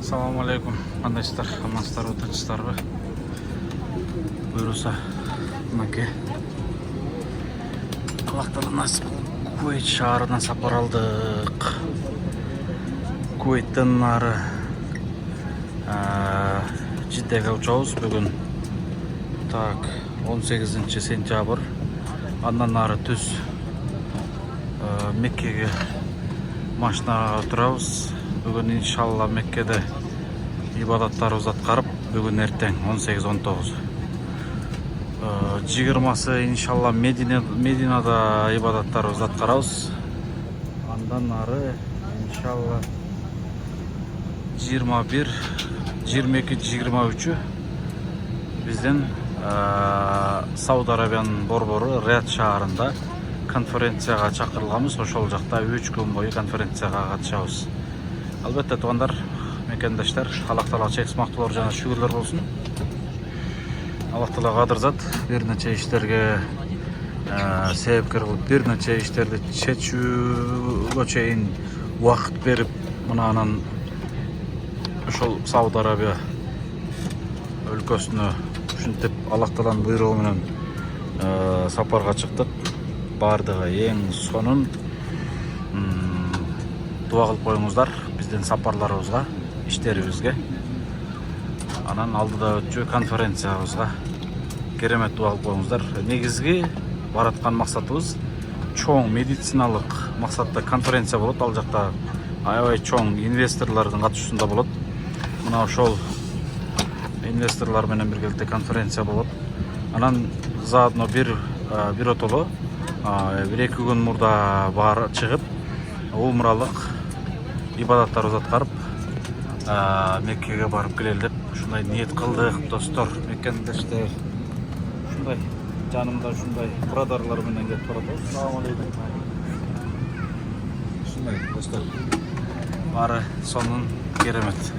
Assalamu alaikum. Qandaysizlar? Ammansizlar, o'tinsizlarmi? Buyursa, maka. Alloh nasip Kuveyt şahrına sapar aldık. Kuveyt'ten nari Cidde'ye uçağız bugün. Tak 18 sentyabr. Andan nari түз Mekke'ye maşına oturabız. Bugün inşallah Mekke'de ibadetlerimizi atkarıp bugün erten 18-19. 20'sı inşallah Medina'da ibadetlerimizi atkarabız. Andan nari inşallah 21, 22, 23'ü bizden Saudi Arabiyanın borboru Riyad şahrında konferensiyaga çakırılgamız. Ошол жакта 3 gün boyu konferensiyaga katışabыз. Albatta tuğanlar, mekendaşlar, Allah Taala çeksiz maktullar jana şükürler bolsun. Allah Taala kadir zat bir neçe işlerge sebepkar kılıp bir neçe işlerdi çeçүүгө чейин убакыт берип мынанан ошол Сауд Арабия өлкөсүнө ушинтип Allah Taalанын буйругу менен сапарга чыктык. Бардыгы эң сонун дуа кылып коюңуздар биздин сапарларыбызга, иштерибизге. Анан алдыда өтчү конференциябызга керемет дуа кылып коюңуздар. Негизги бараткан максатыбыз чоң медициналык максатта конференция болот. Ал жакта аябай чоң инвесторлордун катышуусунда болот. Мына ошол инвесторлор менен биргеликте конференция болот. Анан заодно бир отоло 1-2 күн мурда бар чыгып умралык ибадаттарыбызды аткарып Меккеге барып келели деп ушундай ниет кылдык достор, мекендештер. Ушундай жанымда ушундай брадарлар менен келип баратабыз. Assalamu alaikum. Ушундай достор. Бары сонун керемет.